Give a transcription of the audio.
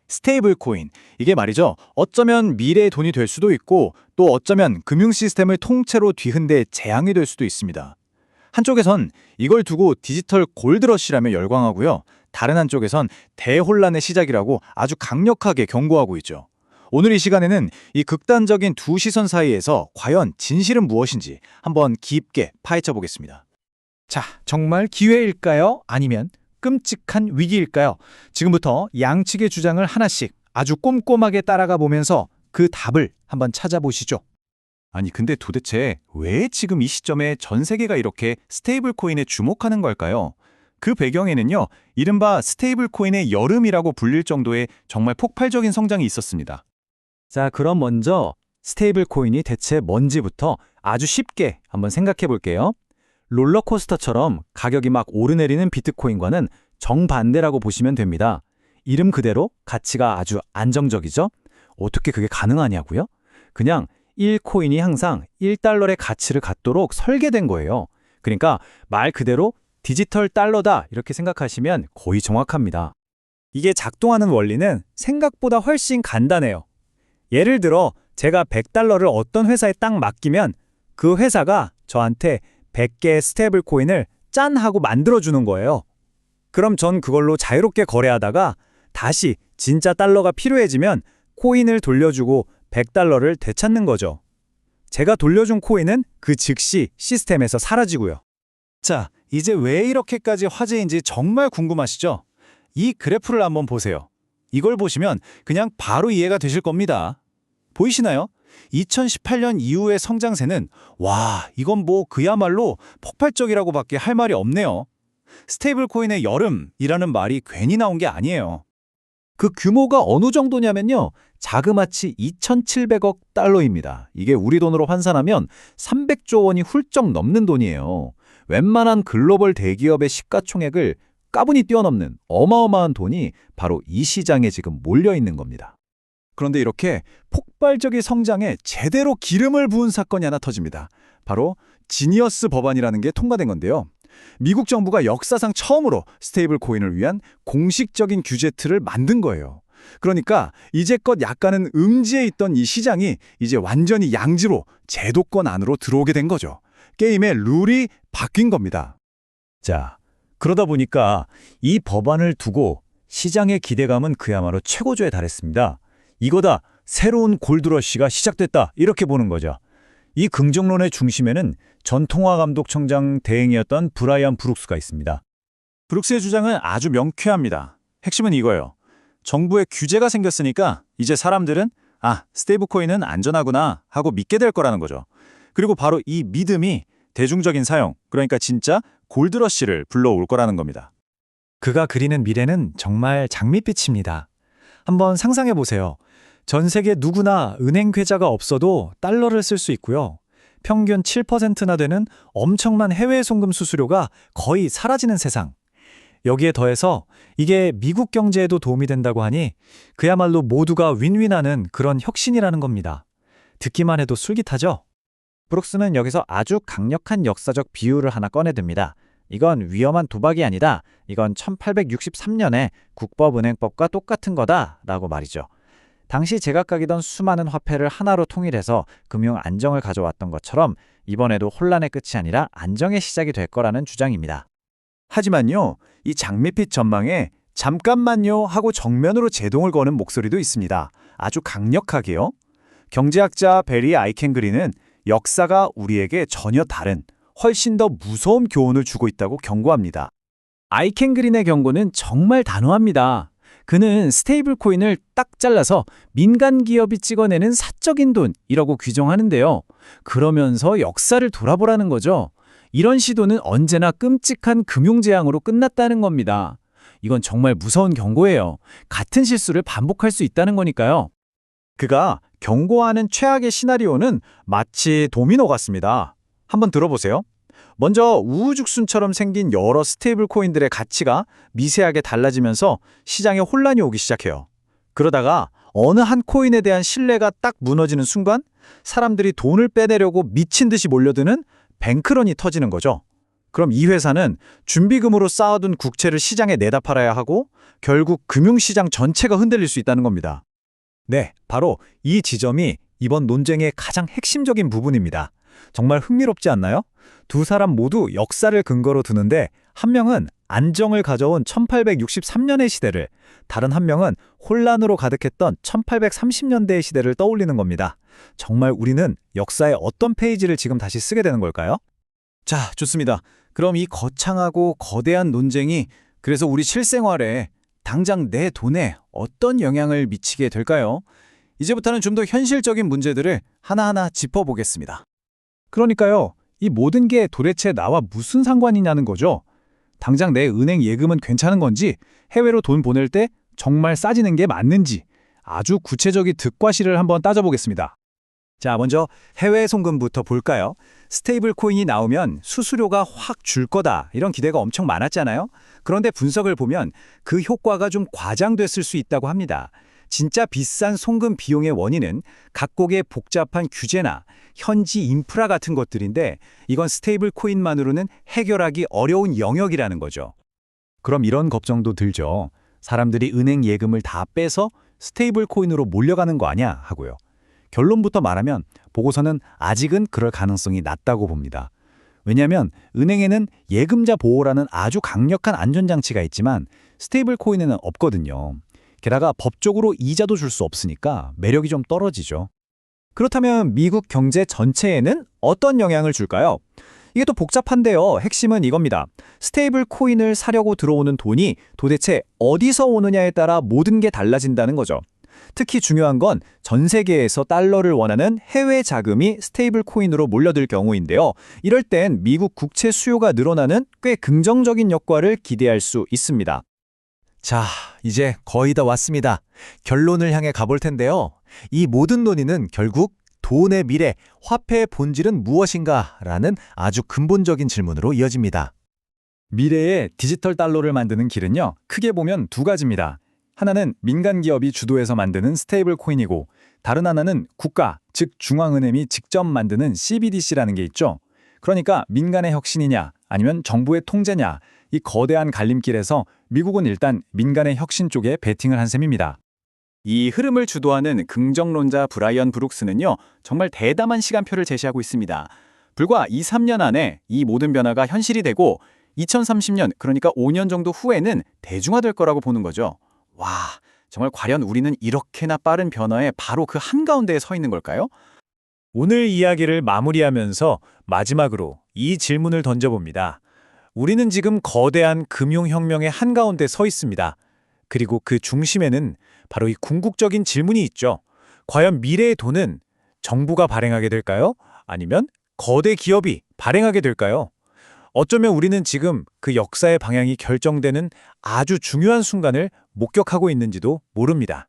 스테이블 코인. 이게 말이죠. 어쩌면 미래의 돈이 될 수도 있고 또 어쩌면 금융 시스템을 통째로 뒤흔들 재앙이 될 수도 있습니다. 한쪽에선 이걸 두고 디지털 골드러시라며 열광하고요. 다른 한쪽에선 대혼란의 시작이라고 아주 강력하게 경고하고 있죠. 오늘 이 시간에는 이 극단적인 두 시선 사이에서 과연 진실은 무엇인지 한번 깊게 파헤쳐 보겠습니다. 자, 정말 기회일까요? 아니면 끔찍한 위기일까요? 지금부터 양측의 주장을 하나씩 아주 꼼꼼하게 따라가 보면서 그 답을 한번 찾아보시죠. 아니 근데 도대체 왜 지금 이 시점에 전 세계가 이렇게 스테이블 코인에 주목하는 걸까요? 그 배경에는요, 이른바 스테이블 코인의 여름이라고 불릴 정도의 정말 폭발적인 성장이 있었습니다. 자, 그럼 먼저 스테이블 코인이 대체 뭔지부터 아주 쉽게 한번 생각해 볼게요. 롤러코스터처럼 가격이 막 오르내리는 비트코인과는 정반대라고 보시면 됩니다. 이름 그대로 가치가 아주 안정적이죠? 어떻게 그게 가능하냐고요? 그냥 1코인이 항상 1달러의 가치를 갖도록 설계된 거예요. 그러니까 말 그대로 디지털 달러다 이렇게 생각하시면 거의 정확합니다. 이게 작동하는 원리는 생각보다 훨씬 간단해요. 예를 들어 제가 100달러를 어떤 회사에 딱 맡기면 그 회사가 저한테 100개의 스테이블 코인을 짠 하고 만들어주는 거예요. 그럼 전 그걸로 자유롭게 거래하다가 다시 진짜 달러가 필요해지면 코인을 돌려주고 100달러를 되찾는 거죠. 제가 돌려준 코인은 그 즉시 시스템에서 사라지고요. 자, 이제 왜 이렇게까지 화제인지 정말 궁금하시죠? 이 그래프를 한번 보세요. 이걸 보시면 그냥 바로 이해가 되실 겁니다. 보이시나요? 2018년 이후의 성장세는 와, 이건 뭐 그야말로 폭발적이라고밖에 할 말이 없네요. 스테이블 코인의 여름이라는 말이 괜히 나온 게 아니에요. 그 규모가 어느 정도냐면요. 자그마치 2,700억 달러입니다. 이게 우리 돈으로 환산하면 300조 원이 훌쩍 넘는 돈이에요. 웬만한 글로벌 대기업의 시가총액을 까분히 뛰어넘는 어마어마한 돈이 바로 이 시장에 지금 몰려 있는 겁니다. 그런데 이렇게 폭발적인 성장에 제대로 기름을 부은 사건이 하나 터집니다. 바로 지니어스 법안이라는 게 통과된 건데요. 미국 정부가 역사상 처음으로 스테이블 코인을 위한 공식적인 규제 틀을 만든 거예요. 그러니까 이제껏 약간은 음지에 있던 이 시장이 이제 완전히 양지로 제도권 안으로 들어오게 된 거죠. 게임의 룰이 바뀐 겁니다. 자, 그러다 보니까 이 법안을 두고 시장의 기대감은 그야말로 최고조에 달했습니다. 이거다, 새로운 골드러시가 시작됐다, 이렇게 보는 거죠. 이 긍정론의 중심에는 전 통화감독청장 대행이었던 브라이언 브룩스가 있습니다. 브룩스의 주장은 아주 명쾌합니다. 핵심은 이거예요. 정부의 규제가 생겼으니까 이제 사람들은 스테이블 코인은 안전하구나 하고 믿게 될 거라는 거죠. 그리고 바로 이 믿음이 대중적인 사용, 그러니까 진짜 골드러시를 불러올 거라는 겁니다. 그가 그리는 미래는 정말 장밋빛입니다. 한번 상상해 보세요. 전 세계 누구나 은행 계좌가 없어도 달러를 쓸 수 있고요. 평균 7%나 되는 엄청난 해외 송금 수수료가 거의 사라지는 세상. 여기에 더해서 이게 미국 경제에도 도움이 된다고 하니 그야말로 모두가 윈윈하는 그런 혁신이라는 겁니다. 듣기만 해도 솔깃하죠? 브룩스는 여기서 아주 강력한 역사적 비유를 하나 꺼내듭니다. 이건 위험한 도박이 아니다. 이건 1863년에 국법은행법과 똑같은 거다라고 말이죠. 당시 제각각이던 수많은 화폐를 하나로 통일해서 금융 안정을 가져왔던 것처럼 이번에도 혼란의 끝이 아니라 안정의 시작이 될 거라는 주장입니다. 하지만요, 이 장밋빛 전망에 잠깐만요 하고 정면으로 제동을 거는 목소리도 있습니다. 아주 강력하게요. 경제학자 베리 아이켄그리는 역사가 우리에게 전혀 다른, 훨씬 더 무서운 교훈을 주고 있다고 경고합니다. 아이켄그린의 경고는 정말 단호합니다. 그는 스테이블 코인을 딱 잘라서 민간 기업이 찍어내는 사적인 돈이라고 규정하는데요. 그러면서 역사를 돌아보라는 거죠. 이런 시도는 언제나 끔찍한 금융재앙으로 끝났다는 겁니다. 이건 정말 무서운 경고예요. 같은 실수를 반복할 수 있다는 거니까요. 그가 경고하는 최악의 시나리오는 마치 도미노 같습니다. 한번 들어보세요. 먼저 우후죽순처럼 생긴 여러 스테이블 코인들의 가치가 미세하게 달라지면서 시장에 혼란이 오기 시작해요. 그러다가 어느 한 코인에 대한 신뢰가 딱 무너지는 순간 사람들이 돈을 빼내려고 미친 듯이 몰려드는 뱅크런이 터지는 거죠. 그럼 이 회사는 준비금으로 쌓아둔 국채를 시장에 내다 팔아야 하고 결국 금융시장 전체가 흔들릴 수 있다는 겁니다. 네, 바로 이 지점이 이번 논쟁의 가장 핵심적인 부분입니다. 정말 흥미롭지 않나요? 두 사람 모두 역사를 근거로 두는데 한 명은 안정을 가져온 1863년의 시대를, 다른 한 명은 혼란으로 가득했던 1830년대의 시대를 떠올리는 겁니다. 정말 우리는 역사의 어떤 페이지를 지금 다시 쓰게 되는 걸까요? 자, 좋습니다. 그럼 이 거창하고 거대한 논쟁이 그래서 우리 실생활에 당장 내 돈에 어떤 영향을 미치게 될까요? 이제부터는 좀 더 현실적인 문제들을 하나하나 짚어보겠습니다. 그러니까요, 이 모든 게 도대체 나와 무슨 상관이냐는 거죠. 당장 내 은행 예금은 괜찮은 건지, 해외로 돈 보낼 때 정말 싸지는 게 맞는지, 아주 구체적인 득과실을 한번 따져보겠습니다. 자, 먼저 해외 송금부터 볼까요? 스테이블 코인이 나오면 수수료가 확 줄 거다, 이런 기대가 엄청 많았잖아요. 그런데 분석을 보면 그 효과가 좀 과장됐을 수 있다고 합니다. 진짜 비싼 송금 비용의 원인은 각국의 복잡한 규제나 현지 인프라 같은 것들인데, 이건 스테이블 코인만으로는 해결하기 어려운 영역이라는 거죠. 그럼 이런 걱정도 들죠. 사람들이 은행 예금을 다 빼서 스테이블 코인으로 몰려가는 거 아니야 하고요. 결론부터 말하면 보고서는 아직은 그럴 가능성이 낮다고 봅니다. 왜냐하면 은행에는 예금자 보호라는 아주 강력한 안전장치가 있지만 스테이블 코인에는 없거든요. 게다가 법적으로 이자도 줄 수 없으니까 매력이 좀 떨어지죠. 그렇다면 미국 경제 전체에는 어떤 영향을 줄까요? 이게 또 복잡한데요. 핵심은 이겁니다. 스테이블 코인을 사려고 들어오는 돈이 도대체 어디서 오느냐에 따라 모든 게 달라진다는 거죠. 특히 중요한 건 전 세계에서 달러를 원하는 해외 자금이 스테이블 코인으로 몰려들 경우인데요. 이럴 땐 미국 국채 수요가 늘어나는 꽤 긍정적인 효과를 기대할 수 있습니다. 자, 이제 거의 다 왔습니다. 결론을 향해 가볼 텐데요. 이 모든 논의는 결국 돈의 미래, 화폐의 본질은 무엇인가? 라는 아주 근본적인 질문으로 이어집니다. 미래의 디지털 달러를 만드는 길은요, 크게 보면 두 가지입니다. 하나는 민간 기업이 주도해서 만드는 스테이블 코인이고, 다른 하나는 국가, 즉 중앙은행이 직접 만드는 CBDC라는 게 있죠. 그러니까 민간의 혁신이냐, 아니면 정부의 통제냐, 이 거대한 갈림길에서 미국은 일단 민간의 혁신 쪽에 베팅을 한 셈입니다. 이 흐름을 주도하는 긍정론자 브라이언 브룩스는요, 정말 대담한 시간표를 제시하고 있습니다. 불과 2, 3년 안에 이 모든 변화가 현실이 되고 2030년, 그러니까 5년 정도 후에는 대중화될 거라고 보는 거죠. 와, 정말 과연 우리는 이렇게나 빠른 변화에 바로 그 한가운데에 서 있는 걸까요? 오늘 이야기를 마무리하면서 마지막으로 이 질문을 던져봅니다. 우리는 지금 거대한 금융혁명의 한가운데 서 있습니다. 그리고 그 중심에는 바로 이 궁극적인 질문이 있죠. 과연 미래의 돈은 정부가 발행하게 될까요? 아니면 거대 기업이 발행하게 될까요? 어쩌면 우리는 지금 그 역사의 방향이 결정되는 아주 중요한 순간을 목격하고 있는지도 모릅니다.